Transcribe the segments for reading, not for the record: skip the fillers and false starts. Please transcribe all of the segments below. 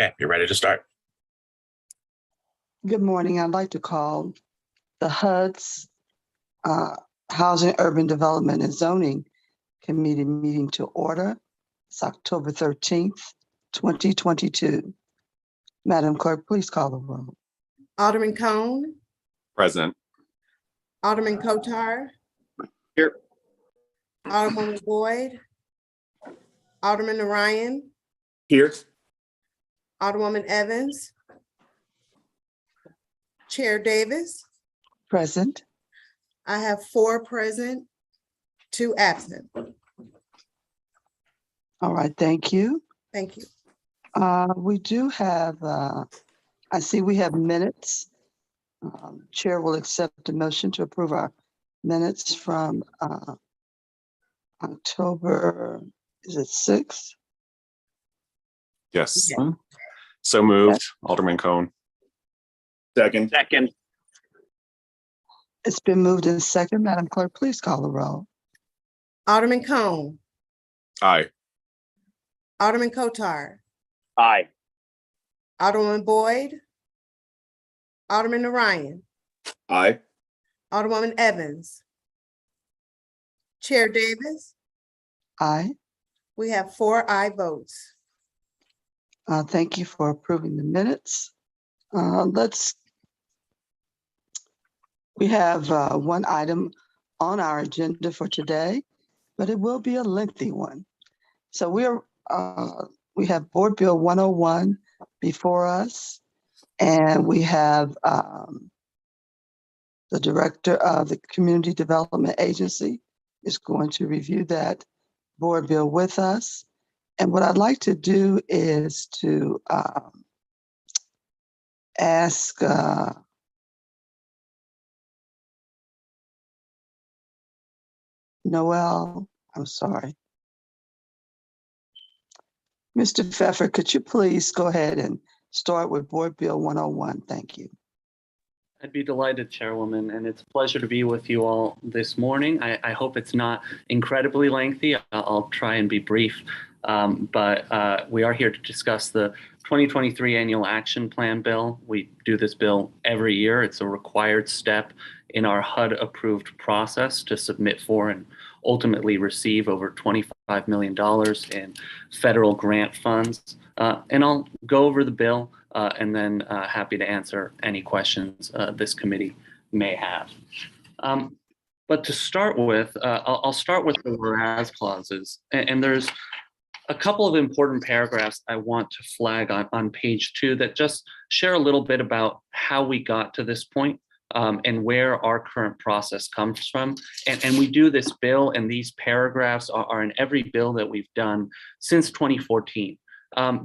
Okay, you're ready to start. Good morning. I'd like to call the HUD's Housing, Urban Development and Zoning Committee meeting to order. It's October 13th, 2022. Madam Clerk, please call the roll. Alderman Cone, Present. Alderman Kotar, Here. Alderwoman Boyd, Alderman Ryan, Here. Alderwoman Evans, Chair Davis. Present. I have 4 present, 2 absent. All right, thank you. Thank you. We do have, I see we have minutes. Chair will accept a motion to approve our minutes from October, is it 6th? Yes. Yeah. So moved. Alderman Cone. Second. It's been moved in second. Madam Clerk, please call the roll. Alderman Cone, Aye. Alderman Kotar, Aye. Alderwoman Boyd, Alderman Ryan, Aye. Alderwoman Evans, Chair Davis. Aye. We have 4 aye votes. Thank you for approving the minutes. We have one item on our agenda for today, but it will be a lengthy one. So we have Board Bill 101 before us, and we have the Director of the Community Development Agency is going to review that board bill with us. And what I'd like to do is to ask Noel, I'm sorry. Mr. Pfeffer, could you please go ahead and start with Board Bill 101? Thank you. I'd be delighted, Chairwoman, and it's a pleasure to be with you all this morning. I hope it's not incredibly lengthy. I'll try and be brief, but we are here to discuss the 2023 Annual Action Plan Bill. We do this bill every year. It's a required step in our HUD-approved process to submit for and ultimately receive over $25 million in federal grant funds. And I'll go over the bill and then happy to answer any questions this committee may have. But to start with, I'll start with the whereas clauses. And there's a couple of important paragraphs I want to flag on page 2 that just share a little bit about how we got to this point. And where our current process comes from. And we do this bill, and these paragraphs are in every bill that we've done since 2014.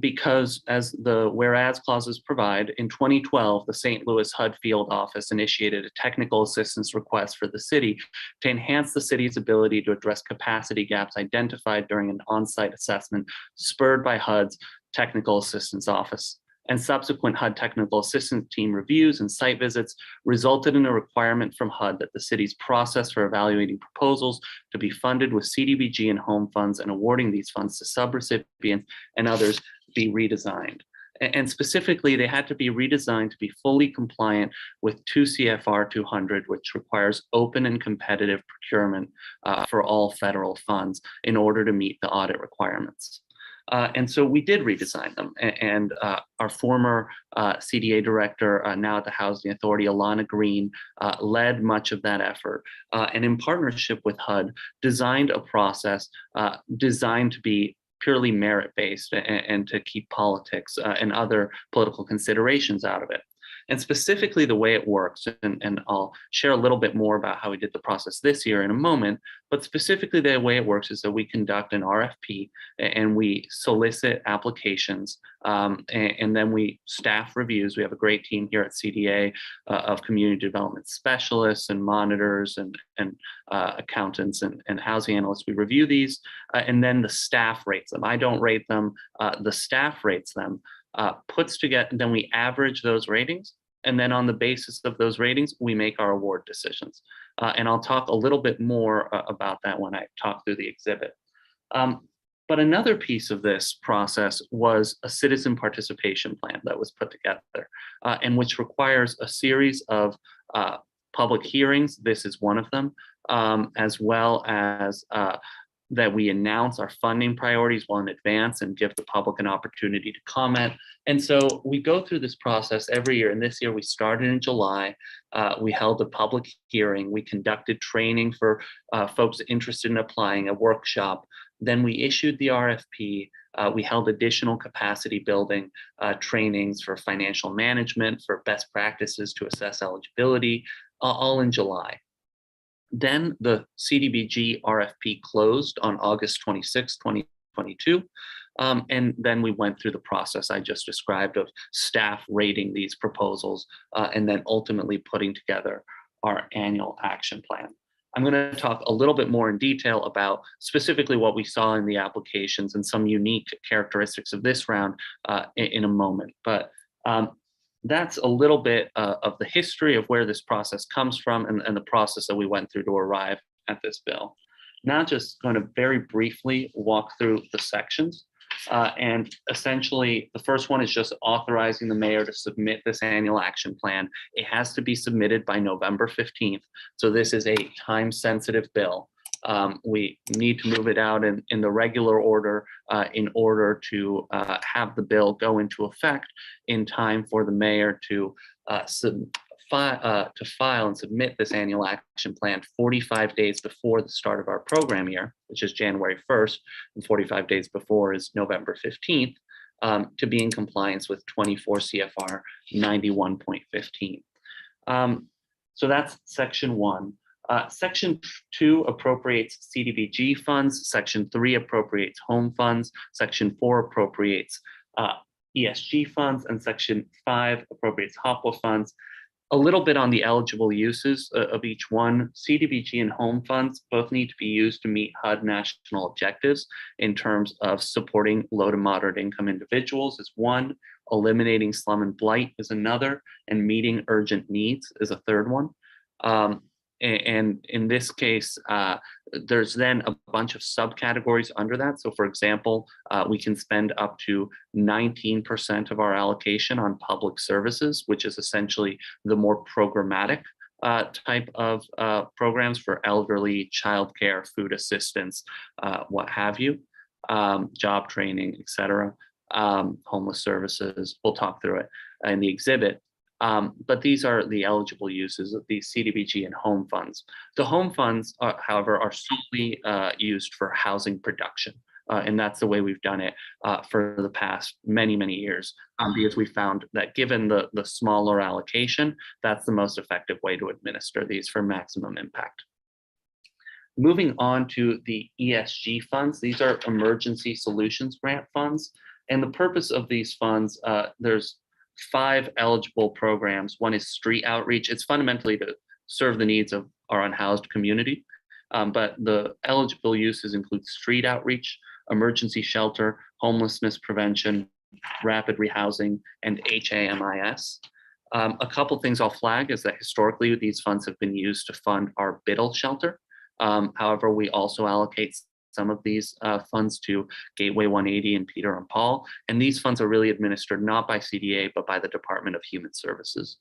Because as the whereas clauses provide, in 2012, the St. Louis HUD field office initiated a technical assistance request for the city to enhance the city's ability to address capacity gaps identified during an on-site assessment spurred by HUD's technical assistance office. And subsequent HUD technical assistance team reviews and site visits resulted in a requirement from HUD that the city's process for evaluating proposals to be funded with CDBG and home funds and awarding these funds to subrecipients and others be redesigned. And specifically, they had to be redesigned to be fully compliant with 2 CFR 200, which requires open and competitive procurement for all federal funds in order to meet the audit requirements. And so we did redesign them. And our former CDA director, now at the Housing Authority, Alana Green, led much of that effort. And in partnership with HUD, designed a process designed to be purely merit-based and to keep politics and other political considerations out of it. And specifically the way it works, and I'll share a little bit more about how we did the process this year in a moment, but specifically the way it works is that we conduct an RFP and we solicit applications and then we staff reviews. We have a great team here at CDA of community development specialists and monitors and accountants and housing analysts. We review these and then the staff rates them. I don't rate them, the staff rates them. Puts together, then we average those ratings. And then on the basis of those ratings, we make our award decisions. And I'll talk a little bit more about that when I talk through the exhibit. But another piece of this process was a citizen participation plan that was put together, and which requires a series of public hearings. This is one of them, as well as that we announce our funding priorities well in advance and give the public an opportunity to comment. And so we go through this process every year. And this year we started in July. We held a public hearing. We conducted training for folks interested in applying, a workshop. Then we issued the RFP. We held additional capacity building trainings for financial management, for best practices to assess eligibility, all in July. Then the CDBG RFP closed on August 26, 2022. And then we went through the process I just described of staff rating these proposals and then ultimately putting together our annual action plan. I'm going to talk a little bit more in detail about specifically what we saw in the applications and some unique characteristics of this round in a moment. But that's a little bit of the history of where this process comes from and the process that we went through to arrive at this bill. Now just going to very briefly walk through the sections. And essentially, the first one is just authorizing the mayor to submit this annual action plan. It has to be submitted by November 15th. So this is a time-sensitive bill. We need to move it out in the regular order in order to have the bill go into effect in time for the mayor to file and submit this annual action plan 45 days before the start of our program year, which is January 1st, and 45 days before is November 15th, to be in compliance with 24 CFR 91.15. So that's section 1. Section 2 appropriates CDBG funds. Section 3 appropriates home funds. Section 4 appropriates ESG funds, and Section 5 appropriates HOPWA funds. A little bit on the eligible uses of each one. CDBG and home funds both need to be used to meet HUD national objectives in terms of supporting low to moderate income individuals is one, eliminating slum and blight is another, and meeting urgent needs is a third one. And in this case, there's then a bunch of subcategories under that. So for example, we can spend up to 19% of our allocation on public services, which is essentially the more programmatic type of programs for elderly, childcare, food assistance, what have you, job training, et cetera, homeless services. We'll talk through it in the exhibit. But these are the eligible uses of these CDBG and home funds. The home funds, however, are solely used for housing production. And that's the way we've done it for the past many, many years, because we found that given the smaller allocation, that's the most effective way to administer these for maximum impact. Moving on to the ESG funds, these are emergency solutions grant funds. And the purpose of these funds, there's 5 eligible programs. One is street outreach. It's fundamentally to serve the needs of our unhoused community. But the eligible uses include street outreach, emergency shelter, homelessness prevention, rapid rehousing, and HAMIS. A couple things I'll flag is that historically these funds have been used to fund our Biddle shelter. However, we also allocate some of these funds to Gateway 180 and Peter and Paul. And these funds are really administered not by CDA, but by the Department of Human Services.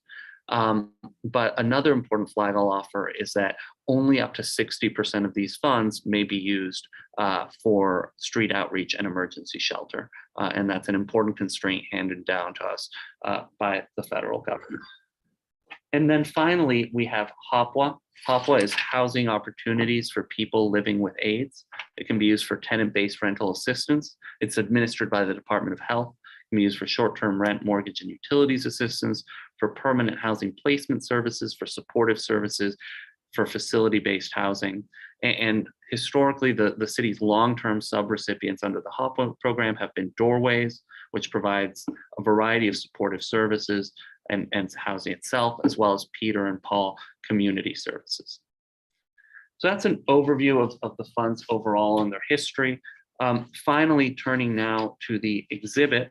But another important flag I'll offer is that only up to 60% of these funds may be used for street outreach and emergency shelter. And that's an important constraint handed down to us by the federal government. And then finally, we have HOPWA. HOPWA is Housing Opportunities for People Living with AIDS. It can be used for tenant-based rental assistance. It's administered by the Department of Health. It can be used for short-term rent, mortgage, and utilities assistance, for permanent housing placement services, for supportive services, for facility-based housing. And historically, the city's long-term subrecipients under the HOPWA program have been Doorways, which provides a variety of supportive services and housing itself, as well as Peter and Paul community services. So that's an overview of the funds overall and their history. Finally, turning now to the exhibit.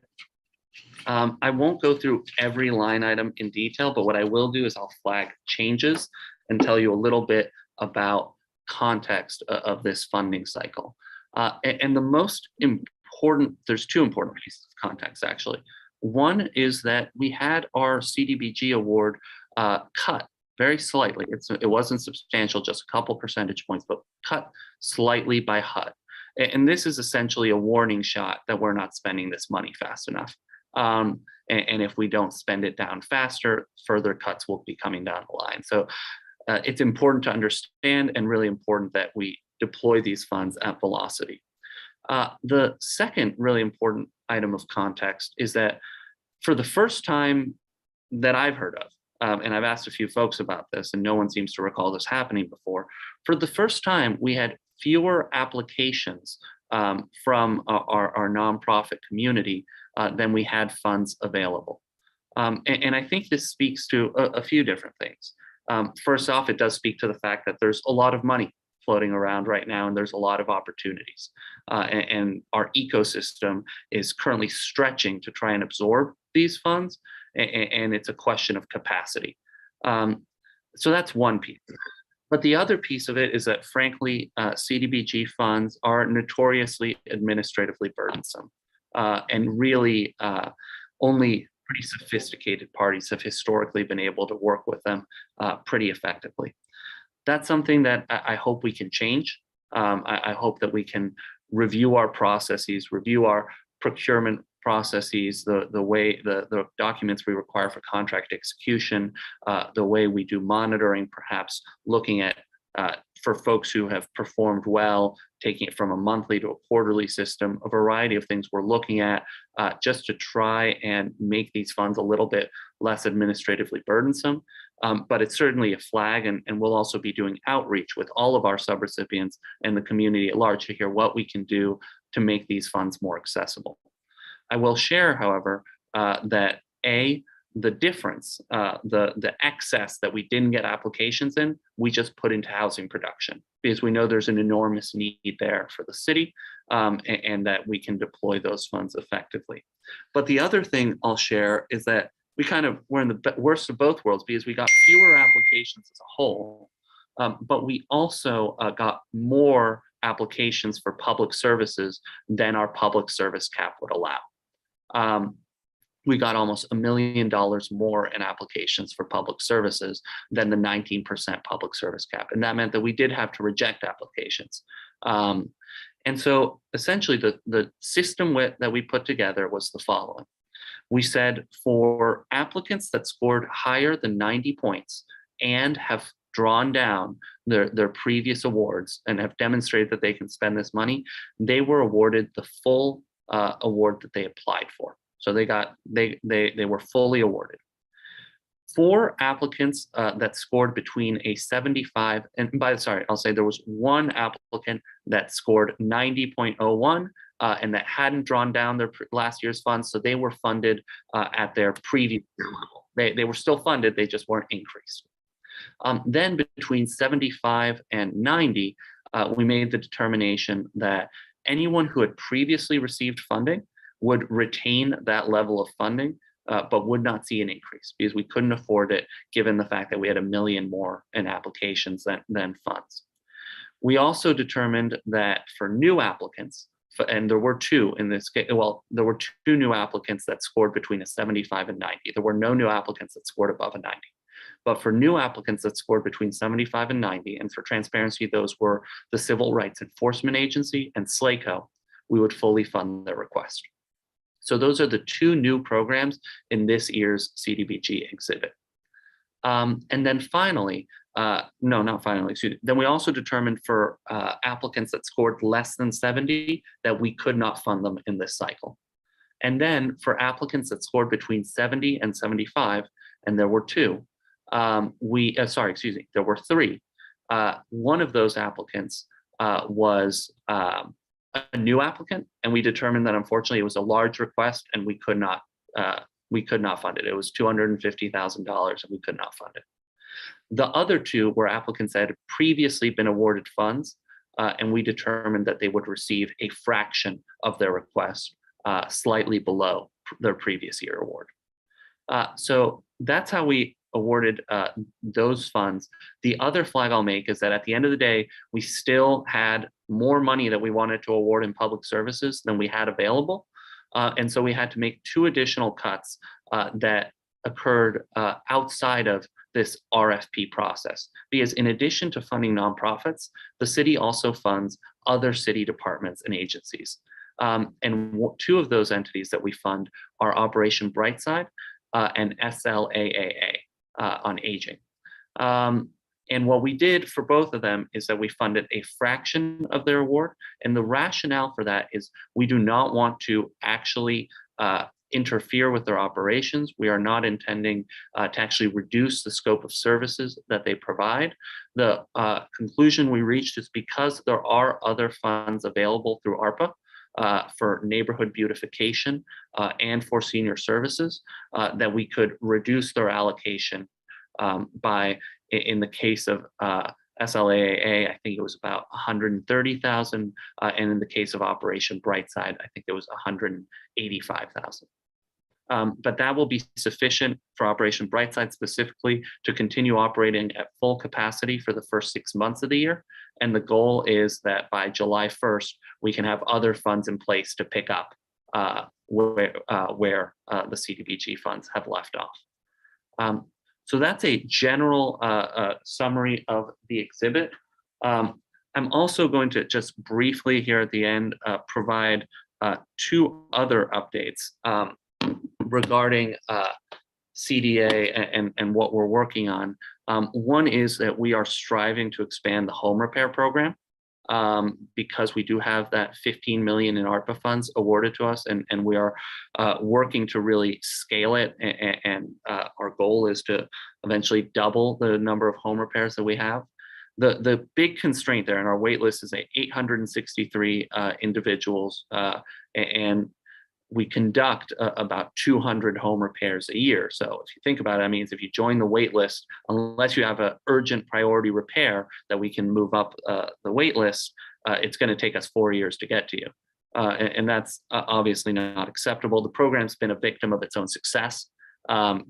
I won't go through every line item in detail, but what I will do is I'll flag changes and tell you a little bit about context of this funding cycle. And the most important, there's two important pieces of context actually. One is that we had our CDBG award cut very slightly. It wasn't substantial, just a couple percentage points, but cut slightly by HUD. And this is essentially a warning shot that we're not spending this money fast enough. And if we don't spend it down faster, further cuts will be coming down the line. So it's important to understand and really important that we deploy these funds at velocity. The second really important item of context is that for the first time that I've heard of, and I've asked a few folks about this and no one seems to recall this happening before, for the first time we had fewer applications from our nonprofit community than we had funds available. And I think this speaks to a few different things. First off, it does speak to the fact that there's a lot of money floating around right now and there's a lot of opportunities. And our ecosystem is currently stretching to try and absorb these funds, and it's a question of capacity. So that's one piece. But the other piece of it is that, frankly, CDBG funds are notoriously administratively burdensome, and really only pretty sophisticated parties have historically been able to work with them pretty effectively. That's something that I hope we can change. I hope that we can review our processes, review our procurement processes, the documents we require for contract execution, the way we do monitoring, perhaps looking at for folks who have performed well, taking it from a monthly to a quarterly system, a variety of things we're looking at just to try and make these funds a little bit less administratively burdensome. But it's certainly a flag, and we'll also be doing outreach with all of our subrecipients and the community at large to hear what we can do to make these funds more accessible. I will share, however, that the difference, the excess that we didn't get applications in, we just put into housing production because we know there's an enormous need there for the city, and that we can deploy those funds effectively. But the other thing I'll share is that we're in the worst of both worlds because we got fewer applications as a whole, but we also got more applications for public services than our public service cap would allow. We got almost $1 million more in applications for public services than the 19% public service cap. And that meant that we did have to reject applications. And so essentially the system that we put together was the following. We said for applicants that scored higher than 90 points and have drawn down their previous awards and have demonstrated that they can spend this money, they were awarded the full award that they applied for. So they were fully awarded. For applicants that scored between a 75 I'll say there was one applicant that scored 90.01 and that hadn't drawn down their last year's funds, so they were funded at their previous level. They were still funded, they just weren't increased. Then between 75 and 90, we made the determination that anyone who had previously received funding would retain that level of funding, but would not see an increase because we couldn't afford it given the fact that we had 1 million more in applications than funds. We also determined that for new applicants, and there were two in this case, well, there were two new applicants that scored between a 75 and 90. There were no new applicants that scored above a 90. But for new applicants that scored between 75 and 90, and for transparency, those were the Civil Rights Enforcement Agency and SLACO, we would fully fund their request. So those are the two new programs in this year's CDBG exhibit. And then finally, no, not finally, excuse me. Then we also determined for applicants that scored less than 70 that we could not fund them in this cycle. And then for applicants that scored between 70 and 75, and there were two, there were three. One of those applicants was a new applicant, and we determined that unfortunately it was a large request and we could not fund it. It was $250,000 and we could not fund it. The other two were applicants that had previously been awarded funds, and we determined that they would receive a fraction of their request, slightly below their previous year award. So that's how we awarded those funds. The other flag I'll make is that at the end of the day, we still had more money that we wanted to award in public services than we had available. And so we had to make 2 additional cuts that occurred outside of this RFP process. Because in addition to funding nonprofits, the city also funds other city departments and agencies. And 2 of those entities that we fund are Operation Brightside and SLAAA on aging. And what we did for both of them is that we funded a fraction of their award. And the rationale for that is we do not want to actually interfere with their operations. We are not intending to actually reduce the scope of services that they provide. The conclusion we reached is because there are other funds available through ARPA for neighborhood beautification and for senior services, that we could reduce their allocation by, in the case of SLAAA, I think it was about 130,000, and in the case of Operation Brightside, I think it was 185,000. But that will be sufficient for Operation Brightside specifically to continue operating at full capacity for the first 6 months of the year. And the goal is that by July 1st, we can have other funds in place to pick up where the CDBG funds have left off. So that's a general summary of the exhibit. I'm also going to just briefly here at the end provide 2 other updates regarding CDA and what we're working on. One is that we are striving to expand the home repair program because we do have that 15 million in ARPA funds awarded to us, and we are working to really scale it. And our goal is to eventually double the number of home repairs that we have. The big constraint there in our wait list is 863 individuals, and we conduct about 200 home repairs a year. So if you think about it, that means if you join the wait list, unless you have an urgent priority repair that we can move up the wait list, it's going to take us 4 years to get to you. And that's obviously not acceptable. The program's been a victim of its own success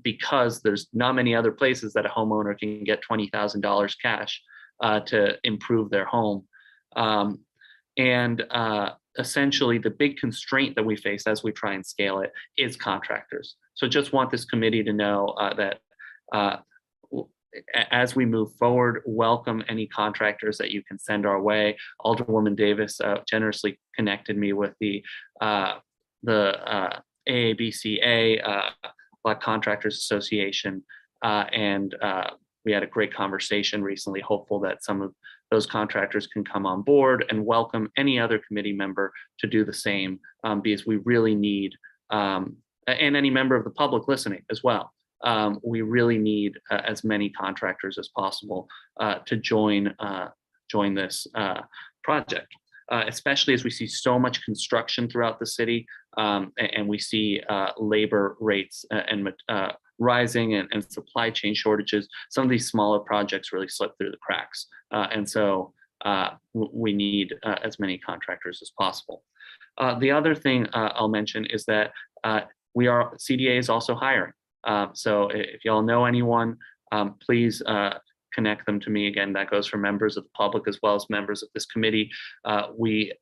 because there's not many other places that a homeowner can get $20,000 cash to improve their home. Essentially, the big constraint that we face as we try and scale it is contractors. So just want this committee to know that as we move forward, welcome any contractors that you can send our way. Alderwoman Davis generously connected me with the AABCA, Black Contractors Association, and we had a great conversation recently, hopeful that some of those contractors can come on board, and welcome any other committee member to do the same, because we really need, and any member of the public listening as well, we really need as many contractors as possible to join this project, especially as we see so much construction throughout the city, and we see labor rates and rising and supply chain shortages. Some of these smaller projects really slip through the cracks. And so we need as many contractors as possible. The other thing I'll mention is that CDA is also hiring. So if y'all know anyone, please connect them to me. Again, that goes for members of the public as well as members of this committee. We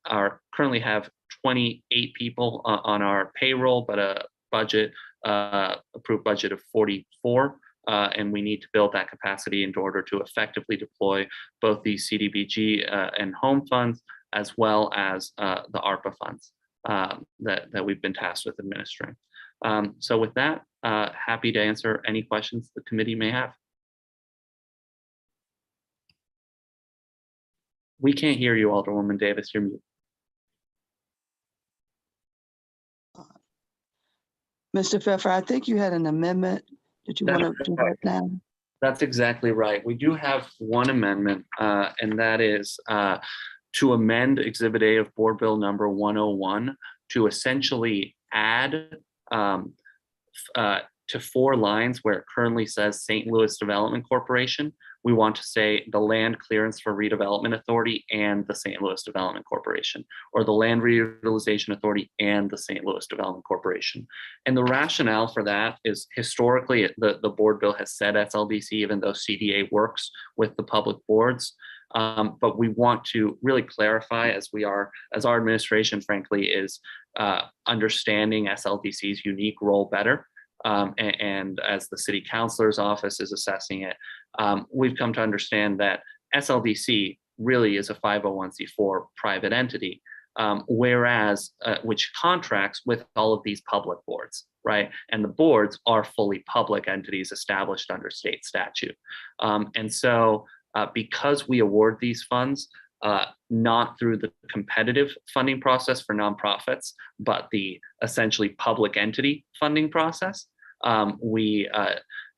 currently have 28 people on our payroll, but a approved budget of 44, and we need to build that capacity in order to effectively deploy both the CDBG and home funds, as well as the ARPA funds that we've been tasked with administering. So with that, happy to answer any questions the committee may have. We can't hear you, Alderwoman Davis, you're mute. Mr. Pfeffer, I think you had an amendment. Did you want to do that now? That's exactly right. We do have one amendment, and that is to amend Exhibit A of Board Bill number 101 to essentially add to 4 lines where it currently says St. Louis Development Corporation. we want to say the Land Clearance for Redevelopment Authority and the St. Louis Development Corporation, or the Land Reutilization Authority and the St. Louis Development Corporation. And the rationale for that is historically the board bill has said SLDC, even though CDA works with the public boards. But we want to really clarify, as our administration, frankly, is understanding SLDC's unique role better. And as the city councilor's office is assessing it, we've come to understand that SLDC really is a 501c4 private entity, whereas which contracts with all of these public boards, right? And the boards are fully public entities established under state statute. And so because we award these funds, not through the competitive funding process for nonprofits, but the essentially public entity funding process, we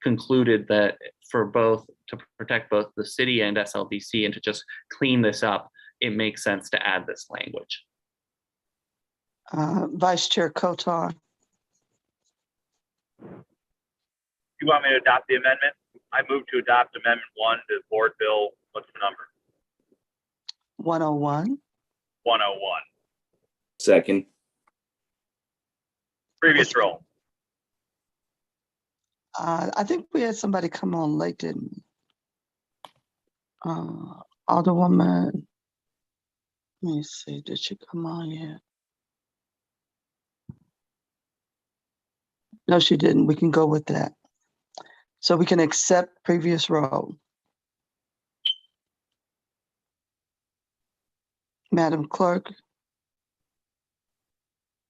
concluded that to protect both the city and SLDC and to just clean this up, it makes sense to add this language. Vice Chair Kotar. You want me to adopt the amendment? I move to adopt Amendment 1 to Board Bill, what's the number? 101. 101. Second. Previous roll. I think we had somebody come on late, didn't we? Alderwoman, let me see, did she come on yet? No, she didn't. We can go with that. So we can accept previous roll. Madam Clerk.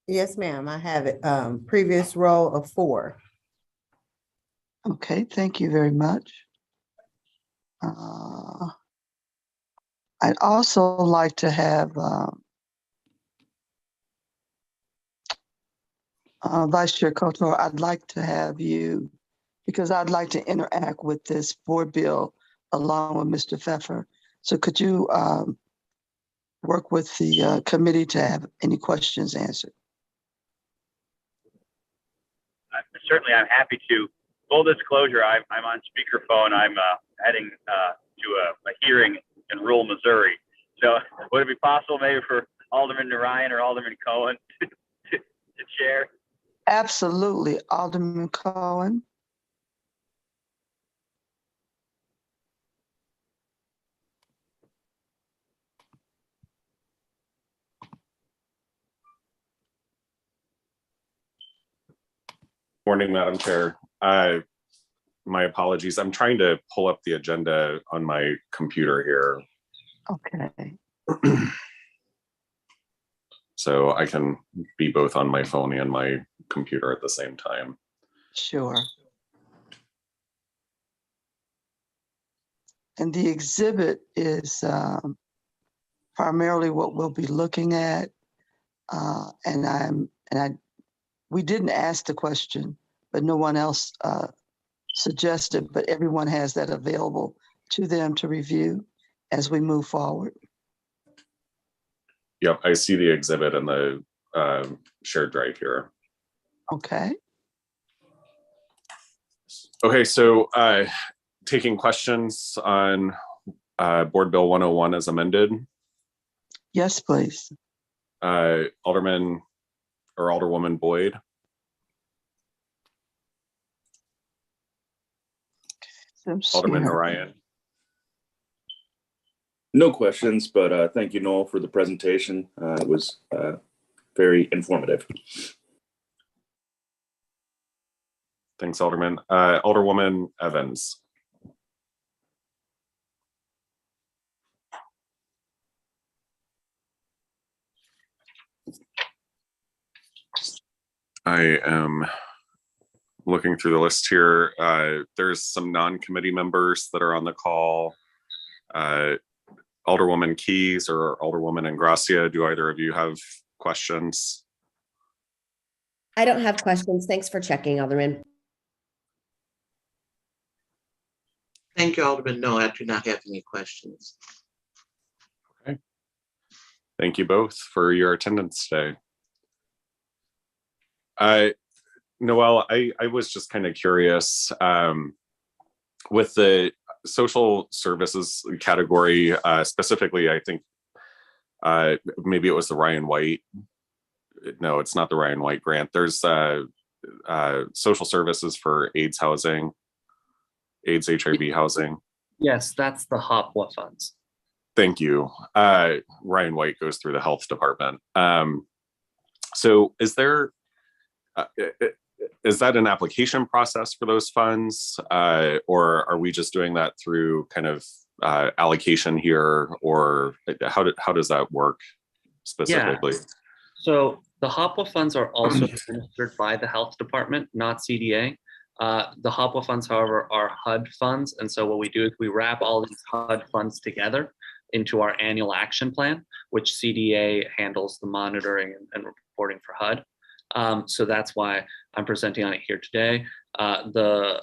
Yes, ma'am, I have it. Previous roll of 4. Okay, thank you very much. I'd also like to have Vice Chair Kotor, I'd like to have you, because I'd like to interact with this board bill along with Mr. Pfeffer. So could you work with the committee to have any questions answered? Certainly, I'm happy to. Full disclosure, I'm on speakerphone. I'm heading to a hearing in rural Missouri. So would it be possible maybe for Alderman Narayan or Alderman Cohen to chair? Absolutely, Alderman Cohen. Morning, Madam Chair. My apologies. I'm trying to pull up the agenda on my computer here. Okay. So I can be both on my phone and my computer at the same time. Sure. And the exhibit is primarily what we'll be looking at. We didn't ask the question, but no one else suggested, but everyone has that available to them to review as we move forward. Yep, I see the exhibit in the shared drive here. Okay. Okay, so taking questions on Board Bill 101 as amended. Yes, please. Alderman or Alderwoman Boyd. Alderman Narayan. No questions, but thank you, Noel, for the presentation. It was very informative. Thanks, Alderman. Alderwoman Evans. I am looking through the list here. There's some non-committee members that are on the call. Alderwoman Keys or Alderwoman Ingracia, do either of you have questions? I don't have questions. Thanks for checking, Alderman. Thank you, Alderman. No, I do not have any questions. Okay. Thank you both for your attendance today. Noel, I was just kind of curious with the social services category, specifically, I think maybe it was the Ryan White. No, it's not the Ryan White grant. There's social services for AIDS housing, AIDS HIV housing. Yes, that's the HOPWA funds. Thank you. Ryan White goes through the health department. So is there, is that an application process for those funds? Or are we just doing that through kind of allocation here? Or how does that work specifically? Yeah. So the HOPWA funds are also administered by the health department, not CDA. The HOPWA funds, however, are HUD funds. And so what we do is we wrap all these HUD funds together into our annual action plan, which CDA handles the monitoring and reporting for HUD. So that's why I'm presenting on it here today. The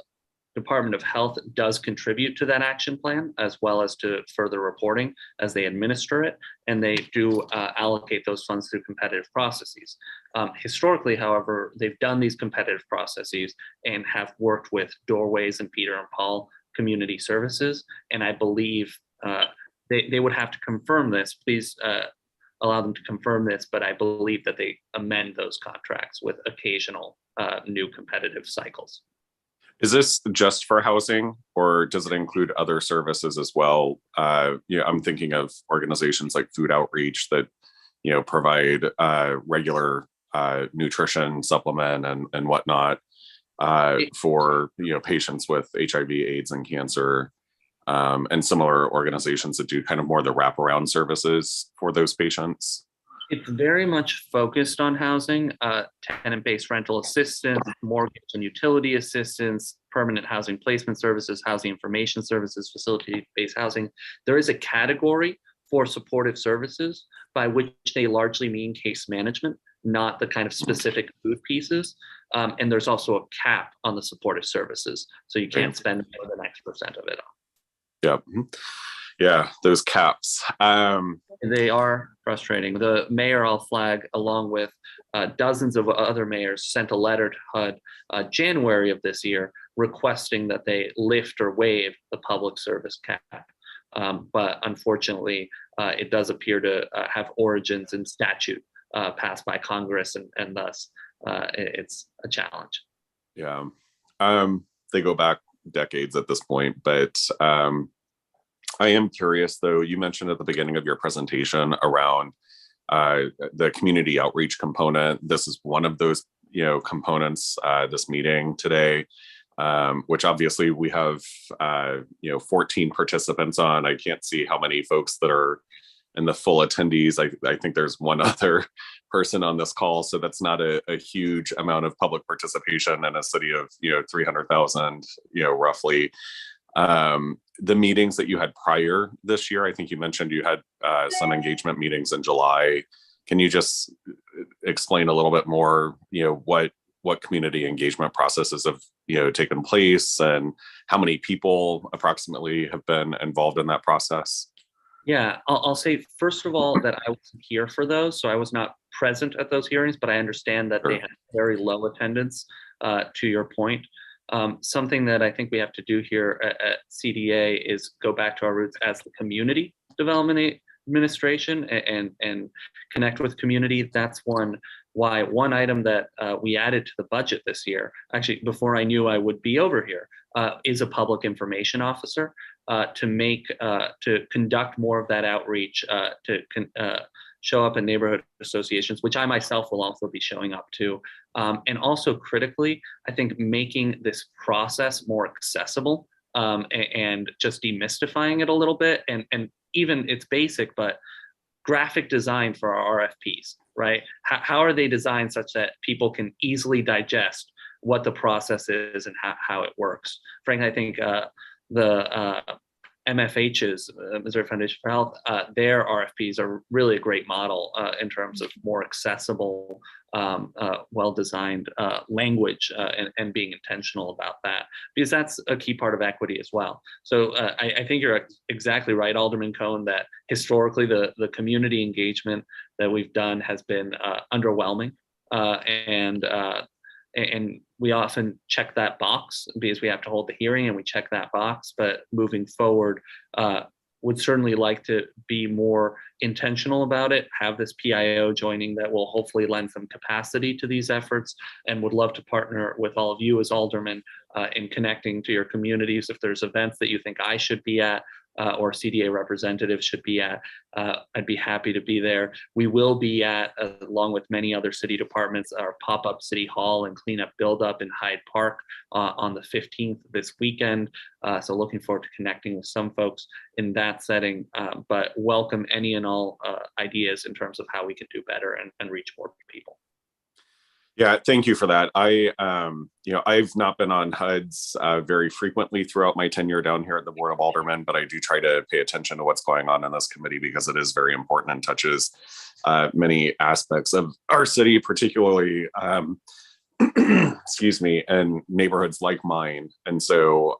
Department of Health does contribute to that action plan, as well as to further reporting as they administer it, and they do allocate those funds through competitive processes. Historically, however, they've done these competitive processes and have worked with Doorways and Peter and Paul Community Services, and I believe they would have to confirm this. Please allow them to confirm this, but I believe that they amend those contracts with occasional new competitive cycles. Is this just for housing, or does it include other services as well? I'm thinking of organizations like Food Outreach that, provide regular nutrition supplement and whatnot for patients with HIV, AIDS, and cancer, and similar organizations that do kind of more the wraparound services for those patients. It's very much focused on housing, tenant-based rental assistance, mortgage and utility assistance, permanent housing placement services, housing information services, facility-based housing. There is a category for supportive services by which they largely mean case management, not the kind of specific food pieces. And there's also a cap on the supportive services. So you can't spend more than X% of it on. Yeah, those caps. They are frustrating. The mayor, I'll flag, along with dozens of other mayors, sent a letter to HUD January of this year requesting that they lift or waive the public service cap. But unfortunately, it does appear to have origins in statute passed by Congress, and thus it's a challenge. Yeah, they go back decades at this point, but I am curious, though. You mentioned at the beginning of your presentation around the community outreach component. This is one of those, components. This meeting today, which obviously we have, 14 participants on. I can't see how many folks that are in the full attendees. I think there's one other person on this call, so that's not a huge amount of public participation in a city of 300,000, roughly. The meetings that you had prior this year, I think you mentioned you had some engagement meetings in July. Can you just explain a little bit more, what community engagement processes have, taken place, and how many people approximately have been involved in that process? Yeah, I'll say, first of all, that I wasn't here for those, so I was not present at those hearings, but I understand that they had very low attendance, to your point. Something that I think we have to do here at CDA is go back to our roots as the community development administration and connect with community. That's one item that we added to the budget this year, actually before I knew I would be over here, is a public information officer to conduct more of that outreach, to show up in neighborhood associations, which I myself will also be showing up to. And also critically, I think making this process more accessible and just demystifying it a little bit. And even it's basic, but graphic design for our RFPs, right? How are they designed such that people can easily digest what the process is and how it works? Frankly, I think the MFH's, Missouri Foundation for Health, their RFPs are really a great model in terms of more accessible, well-designed language and being intentional about that, because that's a key part of equity as well. So I think you're exactly right, Alderman Cohn, that historically the community engagement that we've done has been underwhelming. And and we often check that box because we have to hold the hearing and we check that box. But moving forward, would certainly like to be more intentional about it, have this PIO joining that will hopefully lend some capacity to these efforts, and would love to partner with all of you as aldermen in connecting to your communities. If there's events that you think I should be at, or CDA representatives should be at, I'd be happy to be there. We will be at, along with many other city departments, our pop-up city hall and cleanup build-up in Hyde Park on the 15th this weekend. So looking forward to connecting with some folks in that setting, but welcome any and all ideas in terms of how we can do better and reach more people. Yeah, thank you for that. I've not been on HUDs very frequently throughout my tenure down here at the Board of Aldermen, but I do try to pay attention to what's going on in this committee because it is very important and touches many aspects of our city, particularly, excuse me, and neighborhoods like mine. And so,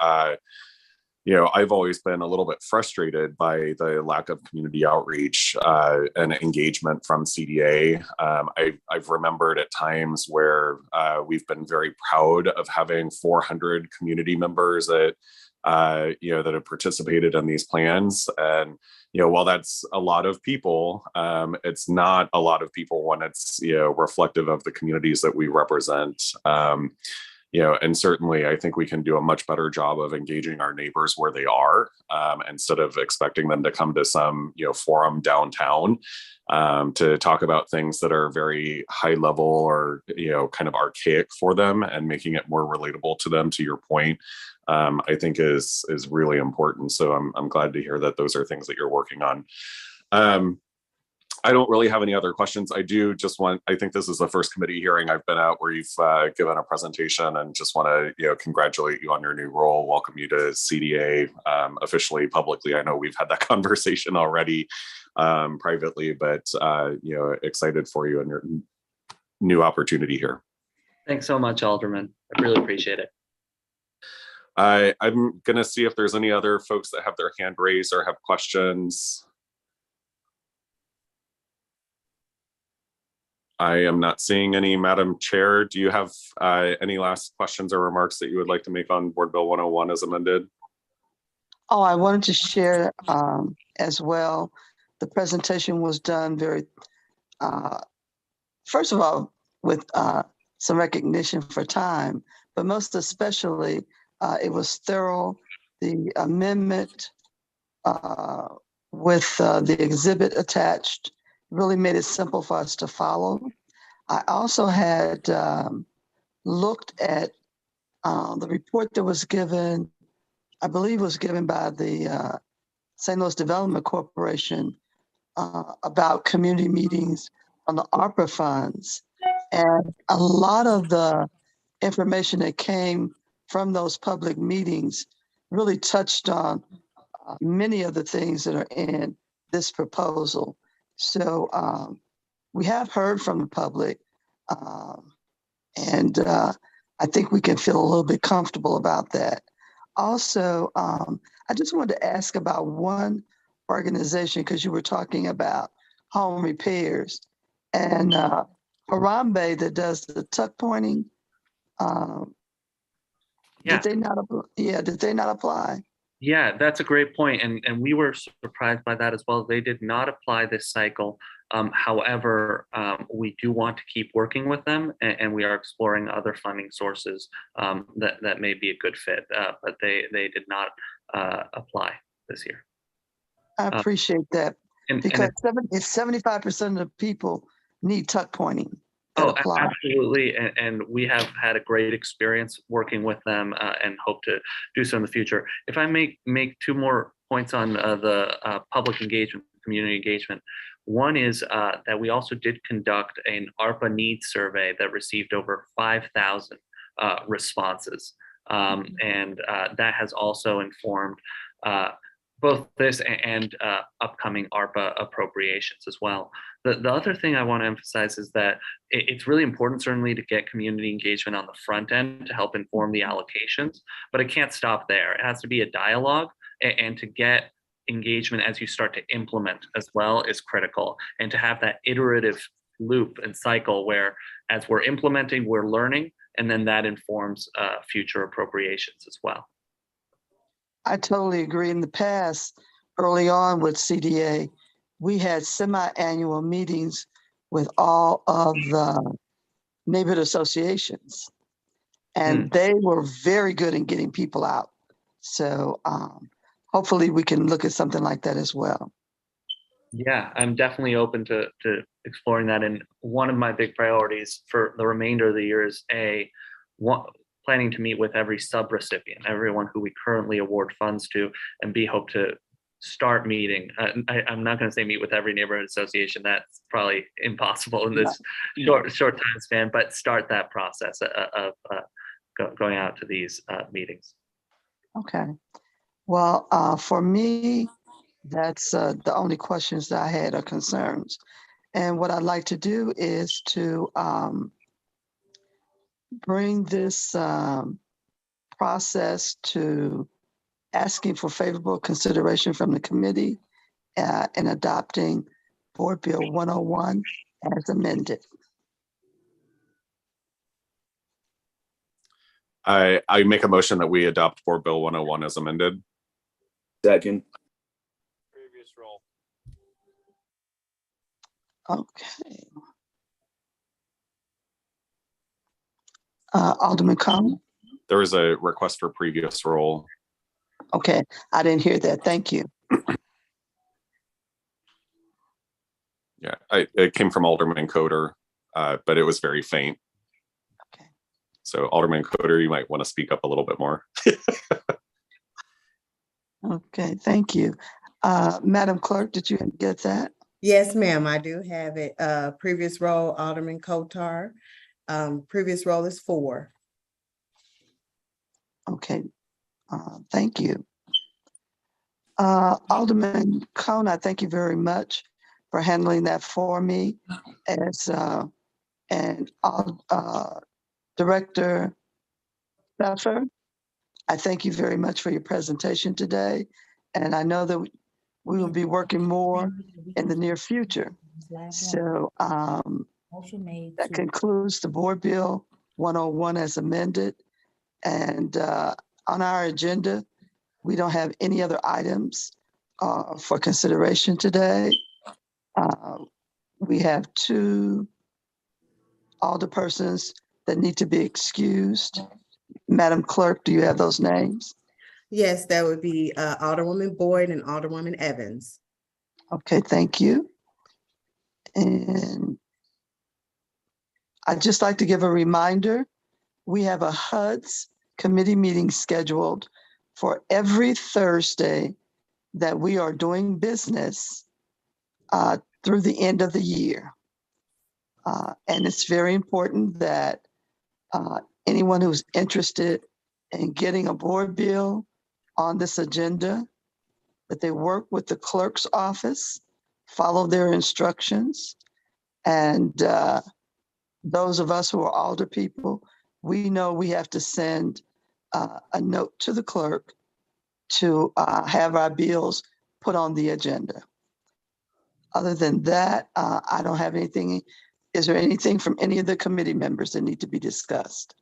I've always been a little bit frustrated by the lack of community outreach and engagement from CDA. I've remembered at times where we've been very proud of having 400 community members that that have participated in these plans. And while that's a lot of people, it's not a lot of people when it's reflective of the communities that we represent. And certainly I think we can do a much better job of engaging our neighbors where they are, instead of expecting them to come to some, forum downtown to talk about things that are very high level or, kind of archaic for them, and making it more relatable to them, to your point, I think is really important. So I'm glad to hear that those are things that you're working on. I don't really have any other questions. I think this is the first committee hearing I've been at where you've given a presentation, and just want to, congratulate you on your new role, welcome you to CDA officially, publicly. I know we've had that conversation already privately, but, excited for you and your new opportunity here. Thanks so much, Alderman. I really appreciate it. I'm going to see if there's any other folks that have their hand raised or have questions. I am not seeing any. Madam Chair, do you have any last questions or remarks that you would like to make on Board Bill 101 as amended? Oh, I wanted to share as well. The presentation was done very, first of all, with some recognition for time, but most especially, it was thorough. The amendment with the exhibit attached really made it simple for us to follow. I also had looked at the report that was given, I believe was given by the St. Louis Development Corporation about community meetings on the Arpa funds. And a lot of the information that came from those public meetings really touched on many of the things that are in this proposal. So we have heard from the public, and I think we can feel a little bit comfortable about that. Also, I just wanted to ask about one organization, because you were talking about home repairs, and Harambe that does the tuck pointing. Did they not apply? Yeah, that's a great point. And we were surprised by that as well. They did not apply this cycle. However, we do want to keep working with them, and we are exploring other funding sources that may be a good fit, but they did not apply this year. I appreciate that, because 75% of the people need tuck pointing. Absolutely. And we have had a great experience working with them and hope to do so in the future. If I make two more points on the public engagement, community engagement. One is that we also did conduct an Arpa needs survey that received over 5,000 responses. And that has also informed both this and upcoming Arpa appropriations as well. The other thing I want to emphasize is that it's really important, certainly, to get community engagement on the front end to help inform the allocations, but it can't stop there. It has to be a dialogue, and to get engagement as you start to implement as well is critical. And to have that iterative loop and cycle where, as we're implementing, we're learning, and then that informs future appropriations as well. I totally agree. In the past, early on with CDA, we had semi-annual meetings with all of the neighborhood associations, and they were very good in getting people out. So hopefully we can look at something like that as well. Yeah, I'm definitely open to exploring that. And one of my big priorities for the remainder of the year is planning to meet with every sub-recipient, everyone who we currently award funds to, and hope to start meeting. I'm not going to say meet with every neighborhood association. That's probably impossible in this short time span, but start that process of going out to these meetings. Okay. Well, for me, that's the only questions that I had or concerns. And what I'd like to do is to bring this process to asking for favorable consideration from the committee and adopting Board Bill 101 as amended. I make a motion that we adopt Board Bill 101 as amended. Second. Previous roll. Okay. Alderman Cone? There was a request for previous roll. Okay, I didn't hear that. Thank you. Yeah, it came from Alderman Coder, but it was very faint. Okay. So Alderman Coder, you might want to speak up a little bit more. Okay, thank you. Madam Clerk, did you get that? Yes, ma'am, I do have it. Previous roll, Alderman Kotar. Previous roll is 4. Okay, thank you. Alderman Cone, I thank you very much for handling that for me. As and Director Stuffer, I thank you very much for your presentation today. And I know that we will be working more in the near future. So that concludes the Board Bill 101 as amended. And on our agenda, we don't have any other items for consideration today. We have 2 alderpersons that need to be excused. Madam Clerk, do you have those names? Yes, that would be Alderwoman Boyd and Alderwoman Evans. Okay, thank you. And I'd just like to give a reminder, we have a HUD's committee meeting scheduled for every Thursday that we are doing business through the end of the year. And it's very important that anyone who's interested in getting a board bill on this agenda, that they work with the clerk's office, follow their instructions. And those of us who are alder people, we know we have to send a note to the clerk to have our bills put on the agenda. Other than that, I don't have anything. Is there anything from any of the committee members that need to be discussed?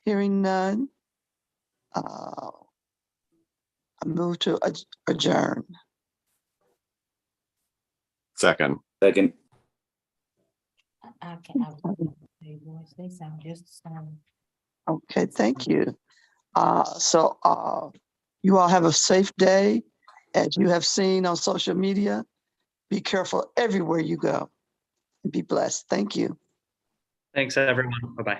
Hearing none, I move to adjourn. Second. Okay, thank you. So you all have a safe day. As you have seen on social media, be careful everywhere you go and be blessed. Thank you. Thanks, everyone. Bye-bye.